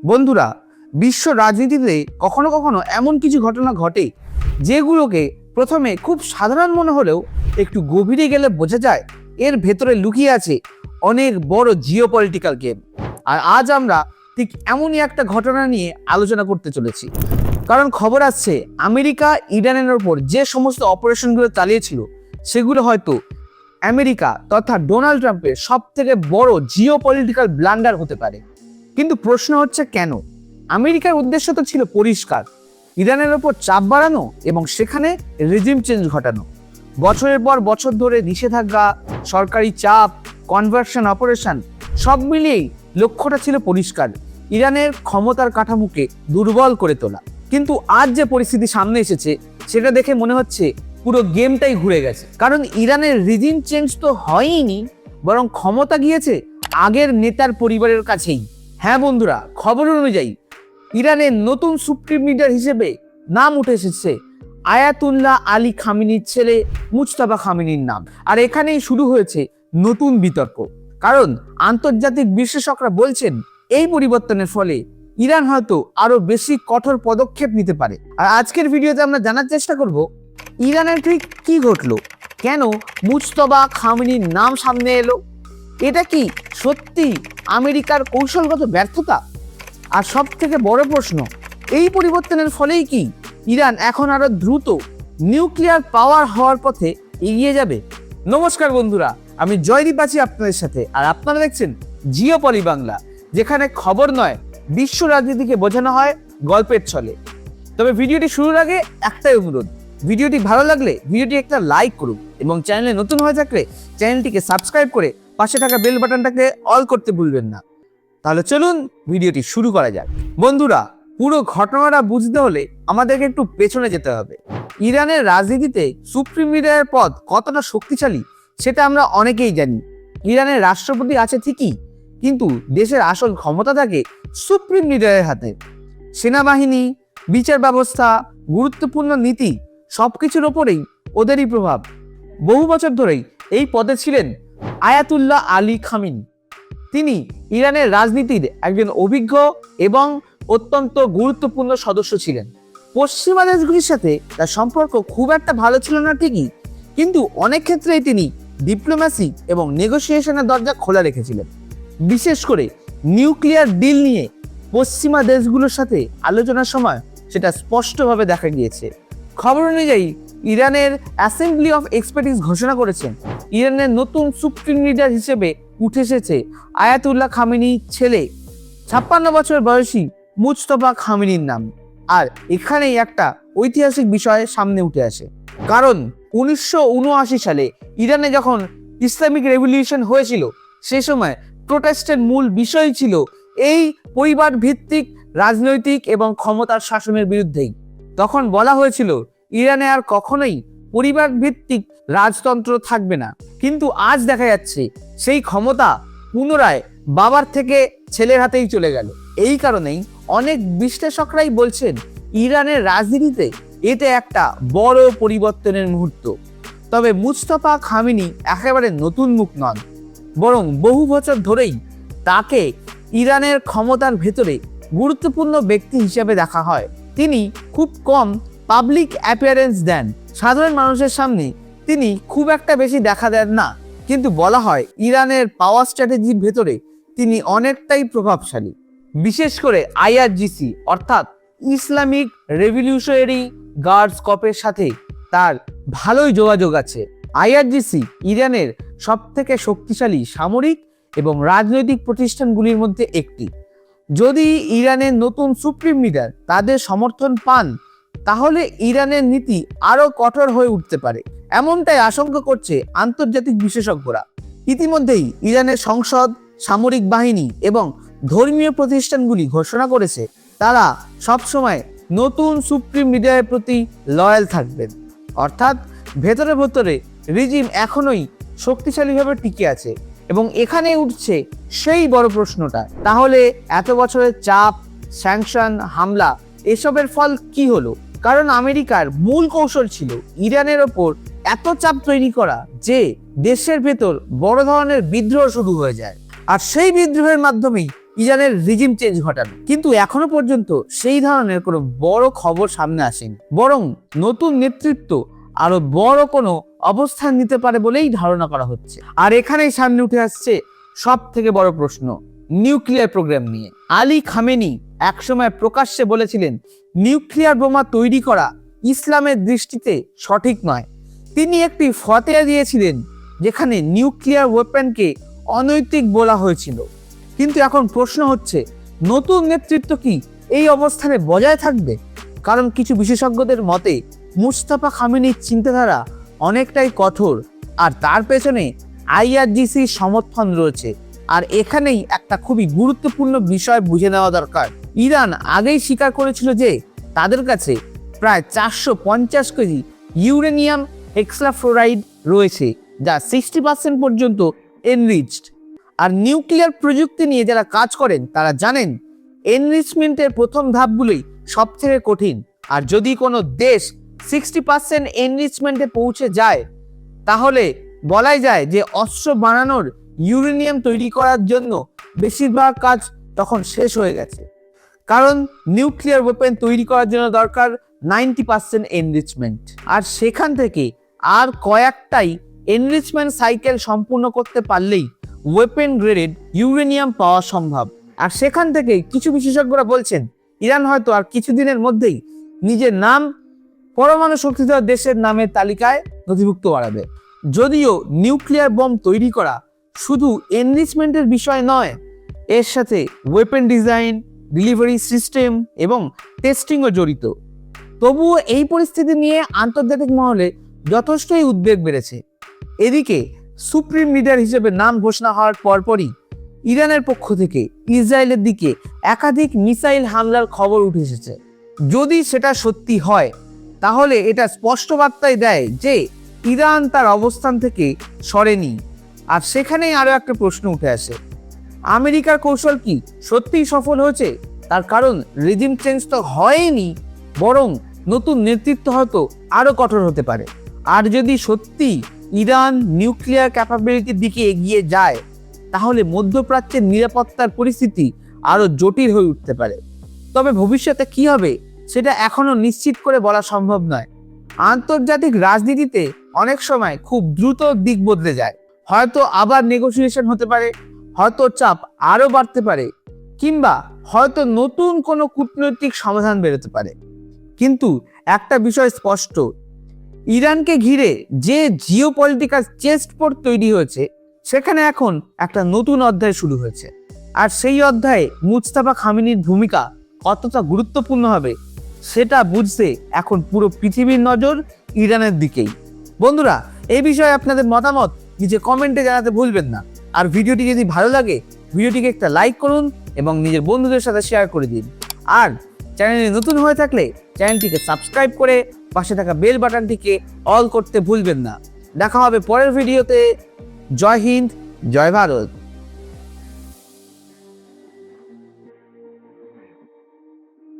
বন্ধুরা, বিশ্ব রাজনীতিতে কখনো কখনো এমন কিছু ঘটনা ঘটে যেগুলোকে প্রথমে খুব সাধারণ মনে হলেও একটু গভীরে গেলে বোঝা যায় এর ভেতরে লুকিয়ে আছে অনেক বড় জিওপলিটিক্যাল গেম। আর আজ আমরা ঠিক এমনই একটা ঘটনা নিয়ে আলোচনা করতে চলেছি। কারণ খবর আসছে আমেরিকা ইরানের ওপর যে সমস্ত অপারেশনগুলো চালিয়েছিল সেগুলো হয়তো আমেরিকা তথা ডোনাল্ড ট্রাম্পের সব থেকে বড় জিওপলিটিক্যাল ব্লান্ডার হতে পারে। কিন্তু প্রশ্ন হচ্ছে কেন? আমেরিকার উদ্দেশ্য তো ছিল পরিষ্কার, ইরানের ওপর চাপ বাড়ানো এবং সেখানে রেজিম চেঞ্জ ঘটানো। বছরের পর বছর ধরে নিষেধাজ্ঞা, সরকারি চাপ, কনভার্সন অপারেশন সব মিলিয়েই লক্ষ্যটা ছিল পরিষ্কার, ইরানের ক্ষমতার কাঠামোকে দুর্বল করে তোলা। কিন্তু আজ যে পরিস্থিতি সামনে এসেছে সেটা দেখে মনে হচ্ছে পুরো গেমটাই ঘুরে গেছে। কারণ ইরানের রিজিম চেঞ্জ তো হয়নি, বরং ক্ষমতা গিয়েছে আগের নেতার পরিবারের কাছেই। হ্যাঁ বন্ধুরা, খবর অনুযায়ী ইরানের নতুন সুপ্রিম লিডার হিসেবে নাম উঠে এসেছে আয়াতুল্লাহ আলী খামেনির ছেলে মুজতবা খামেনির নাম। আর এখানেই শুরু হয়েছে নতুন বিতর্ক। কারণ আন্তর্জাতিক বিশ্লেষকরা বলছেন এই পরিবর্তনের ফলে ইরান হয়তো আরো বেশি কঠোর পদক্ষেপ নিতে পারে। আর আজকের ভিডিওতে আমরা জানার চেষ্টা করব ইরানের ঠিক কি ঘটলো, কেন মুজতবা খামেনির নাম সামনে এলো, এটা কি সত্যি আমেরিকার কৌশলগত ব্যর্থতা? আর সব থেকে বড় প্রশ্ন, এই পরিবর্তনের ফলেই কি ইরান এখন আরো দ্রুত নিউক্লিয়ার পাওয়ার হওয়ার পথে এগিয়ে যাবে? নমস্কার বন্ধুরা, আমি জয়দীপ আছি আপনাদের সাথে, আর আপনারা দেখছেন জিওপলি বাংলা, যেখানে খবর নয় বিশ্ব রাজনীতিকে বোঝানো হয় গল্পের ছলে। তবে ভিডিওটি শুরুর আগে একটাই অনুরোধ, ভিডিওটি ভালো লাগলে ভিডিওটি একটা লাইক করুন এবং চ্যানেলে নতুন হয়ে থাকলে চ্যানেলটিকে সাবস্ক্রাইব করে পাশে থাকা বেল বাটনটাকে অল করতে ভুলবেন না। তাহলে চলুন ভিডিওটি শুরু করা যাক। বন্ধুরা, পুরো ঘটনাটা বুঝতে হলে আমাদেরকে একটু পেছনে যেতে হবে। ইরানের রাজনীতিতে সুপ্রিম লিডারের পদ কতটা শক্তিশালী সেটা আমরা অনেকেই জানি। ইরানের রাষ্ট্রপতি আছে ঠিকই, কিন্তু দেশের আসল ক্ষমতা থাকে সুপ্রিম লিডারের হাতে। সেনাবাহিনী, বিচার ব্যবস্থা, গুরুত্বপূর্ণ নীতি সবকিছুর ওপরেই ওদেরই প্রভাব। বহু বছর ধরেই এই পদে ছিলেন আয়াতুল্লাহ আলী খামেনি। তিনি ইরানের রাজনীতির একজন অভিজ্ঞ এবং অত্যন্ত গুরুত্বপূর্ণ সদস্য ছিলেন। পশ্চিমা দেশগুলির সাথে তার সম্পর্ক খুব একটা ভালো ছিল না ঠিকই, কিন্তু অনেক ক্ষেত্রেই তিনি ডিপ্লোম্যাসি এবং নেগোসিয়েশনের দরজা খোলা রেখেছিলেন। বিশেষ করে নিউক্লিয়ার ডিল নিয়ে পশ্চিমা দেশগুলোর সাথে আলোচনার সময় সেটা স্পষ্টভাবে দেখা গিয়েছে। খবর অনুযায়ী ইরানের অ্যাসেম্বলি অফ এক্সপার্টিস ঘোষণা করেছেন ইরানের নতুন সুপ্রিম লিডার হিসেবে উঠে এসেছে আয়াতুল্লাহ খামেনির ছেলে 56 বছর বয়সী মুজতবা খামেনির নাম। আর এখানেই একটা ঐতিহাসিক বিষয় সামনে উঠে আসে। কারণ 1979 সালে ইরানে যখন ইসলামিক রেভলিউশন হয়েছিল, সে সময় প্রোটেস্টের মূল বিষয় ছিল এই পরিবার ভিত্তিক রাজনৈতিক এবং ক্ষমতার শাসনের বিরুদ্ধেই। তখন বলা হয়েছিল ইরানে আর কখনোই পরিবার ভিত্তিক রাজতন্ত্র থাকবে না। কিন্তু আজ দেখা যাচ্ছে সেই ক্ষমতা পুনরায় বাবার থেকে ছেলের হাতেই চলে গেল। এই কারণেই অনেক বিশ্লেষকরাই বলছেন ইরানের রাজনীতিতে এটা একটা বড় পরিবর্তনের মুহূর্ত। তবে মুজতবা খামেনি একেবারে নতুন মুখ নন, বরং বহু বছর ধরেই তাকে ইরানের ক্ষমতার ভেতরে গুরুত্বপূর্ণ ব্যক্তি হিসেবে দেখা হয়। তিনি খুব কম পাবলিক অ্যাপিয়ারেন্স দেন, সাধারণ মানুষের সামনে তিনি খুব একটা বেশি দেখা দেন না, কিন্তু বলা হয় ইরানের পাওয়ার স্ট্র্যাটেজির ভেতরে তিনি অনেকটাই প্রভাবশালী। বিশেষ করে আইআরজিসি অর্থাৎ ইসলামিক রেভলিউশনারি গার্ডস কর্পসের সাথে তার ভালোই যোগাযোগ আছে। আইআরজিসি ইরানের সবথেকে শক্তিশালী সামরিক এবং রাজনৈতিক প্রতিষ্ঠানগুলির মধ্যে একটি। যদি ইরানের নতুন সুপ্রিম লিডার তাদের সমর্থন পান, তাহলে ইরানের নীতি আরো কঠোর হয়ে উঠতে পারে, এমনটাই আশঙ্কা করছে আন্তর্জাতিক বিশেষজ্ঞরা। ইতিমধ্যেই ইরানের সংসদ, সামরিক বাহিনী এবং ধর্মীয় প্রতিষ্ঠানগুলি ঘোষণা করেছে তারা সবসময় নতুন সুপ্রিম লিডারের প্রতি লয়াল থাকবেন। অর্থাৎ ভেতরে ভেতরে রিজিম এখনোই শক্তিশালীভাবে টিকে আছে। এবং এখানে উঠছে সেই বড় প্রশ্নটা, তাহলে এত বছরের চাপ, স্যাংশন, হামলা এসবের ফল কি হলো? কারণ আমেরিকার মূল কৌশল ছিল ইরানের ওপর এত চাপ তৈরি করা যে দেশের ভেতর বড় ধরনের বিদ্রোহ শুরু হয়ে যায়, আর সেই বিদ্রোহের মাধ্যমেই ইরানের রিজিম চেঞ্জ ঘটানো। কিন্তু এখনো পর্যন্ত সেই ধরনের কোনো বড় খবর সামনে আসেনি, বরং নতুন নেতৃত্ব আরো বড় কোনো অবস্থান নিতে পারে বলেই ধারণা করা হচ্ছে। আর এখানেই সামনে উঠে আসছে সব থেকে বড় প্রশ্ন, নিউক্লিয়ার প্রোগ্রাম নিয়ে। আলী খামেনি একসময় প্রকাশ্যে বলেছিলেন নিউক্লিয়ার বোমা তৈরি করা ইসলামের দৃষ্টিতে সঠিক নয়। তিনি একটি ফতোয়া দিয়েছিলেন যেখানে নিউক্লিয়ার ওয়েপনকে অনৈতিক বলা হয়েছিল। কিন্তু এখন প্রশ্ন হচ্ছে, নতুন নেতৃত্ব কি এই অবস্থানে বজায় থাকবে? কারণ কিছু বিশেষজ্ঞদের মতে মুস্তাফা খামেনির চিন্তাধারা অনেকটাই কঠোর, আর তার পেছনে আইআরজিসির সমর্থন রয়েছে। আর এখানেই একটা খুবই গুরুত্বপূর্ণ বিষয় বুঝে নেওয়া দরকার। ইরান আগেই স্বীকার করেছিল যে তাদের কাছে প্রায় 450 কেজি ইউরেনিয়াম হেক্সাফ্লোরাইড রয়েছে, যা 60% পর্যন্ত এনরিচড। আর নিউক্লিয়ার প্রযুক্তি নিয়ে যারা কাজ করেন তারা জানেন এনরিচমেন্টের প্রথম ধাপগুলোই সব থেকে কঠিন। আর যদি কোনো দেশ 60% এনরিচমেন্টে পৌঁছে যায়, তাহলে বলাই যায় যে অস্ত্র বানানোর ইউরেনিয়াম তৈরি করার জন্য বেশিরভাগ কাজ তখন শেষ হয়ে গেছে। কারণ নিউক্লিয়ার ওয়েপন তৈরি করার জন্য দরকার 90% এনরিচমেন্ট, আর সেখান থেকে আর কয়েকটাই এনরিচমেন্ট সাইকেল সম্পূর্ণ করতে পারলেই ওয়েপন গ্রেডেড ইউরেনিয়াম পাওয়া সম্ভব। আর সেখান থেকে কিছু বিশেষজ্ঞরা বলছেন ইরান হয়তো আর কিছুদিনের মধ্যেই নিজের নাম পরমাণু শক্তিধর দেশের নামের তালিকায় নথিভুক্ত করাবে। যদিও নিউক্লিয়ার বোম তৈরি করা শুধু এনরিচমেন্টের বিষয় নয়, এর সাথে ওয়েপন ডিজাইন, ডেলিভারি সিস্টেম এবং টেস্টিংও জড়িত। তবুও এই পরিস্থিতি নিয়ে আন্তর্জাতিক মহলে যথেষ্টই উদ্বেগ বেড়েছে। এদিকে সুপ্রিম লিডার হিসেবে নাম ঘোষণা হওয়ার পরপরই ইরানের পক্ষ থেকে ইসরায়েলের দিকে একাধিক মিসাইল হামলার খবর উঠে এসেছে। যদি সেটা সত্যি হয়, তাহলে এটা স্পষ্ট বার্তাই দেয় যে ইরান তার অবস্থান থেকে সরেনি। আর সেখানেই আরো একটা প্রশ্ন উঠে আসে, আমেরিকার কৌশল কি সত্যিই সফল হয়েছে? তার কারণ রিজিম চেঞ্জ তো হয়নি, বরং নতুন নেতৃত্ব হয়তো আরো কঠোর হতে পারে। আর যদি সত্যি ইরান নিউক্লিয়ার ক্যাপাবিলিটির দিকে এগিয়ে যায়, তাহলে মধ্যপ্রাচ্যের নিরাপত্তার পরিস্থিতি আরো জটিল হয়ে উঠতে পারে। তবে ভবিষ্যতে কি হবে সেটা এখনো নিশ্চিত করে বলা সম্ভব নয়। আন্তর্জাতিক রাজনীতিতে অনেক সময় খুব দ্রুত দিক বদলে যায়। হয়তো আবার নেগোসিয়েশন হতে পারে, হয়তো চাপ আরো বাড়তে পারে, কিংবা হয়তো নতুন কোনো কূটনৈতিক সমাধান বেরোতে পারে। কিন্তু একটা বিষয় স্পষ্ট, ইরানকে ঘিরে যে জিওপলিটিক্যাল চেসবোর্ড তৈরি হয়েছে, সেখানে এখন একটা নতুন অধ্যায় শুরু হয়েছে। আর সেই অধ্যায়ে মুস্তাফা খামেনির ভূমিকা কতটা গুরুত্বপূর্ণ হবে সেটা বুঝতে এখন পুরো পৃথিবীর নজর ইরানের দিকেই। বন্ধুরা, এই বিষয়ে আপনাদের মতামত নিচে কমেন্টে জানাতে ভুলবেন না। আর ভিডিওটি যদি ভালো লাগে, ভিডিওটিকে একটা লাইক করুন এবং নিজের বন্ধুদের সাথে শেয়ার করে দিন। আর চ্যানেলে নতুন হয়ে থাকলে চ্যানেলটিকে সাবস্ক্রাইব করে পাশে থাকা বেল বাটনটিকে অল করতে ভুলবেন না। দেখা হবে পরের ভিডিওতে। জয় হিন্দ, জয় ভারত।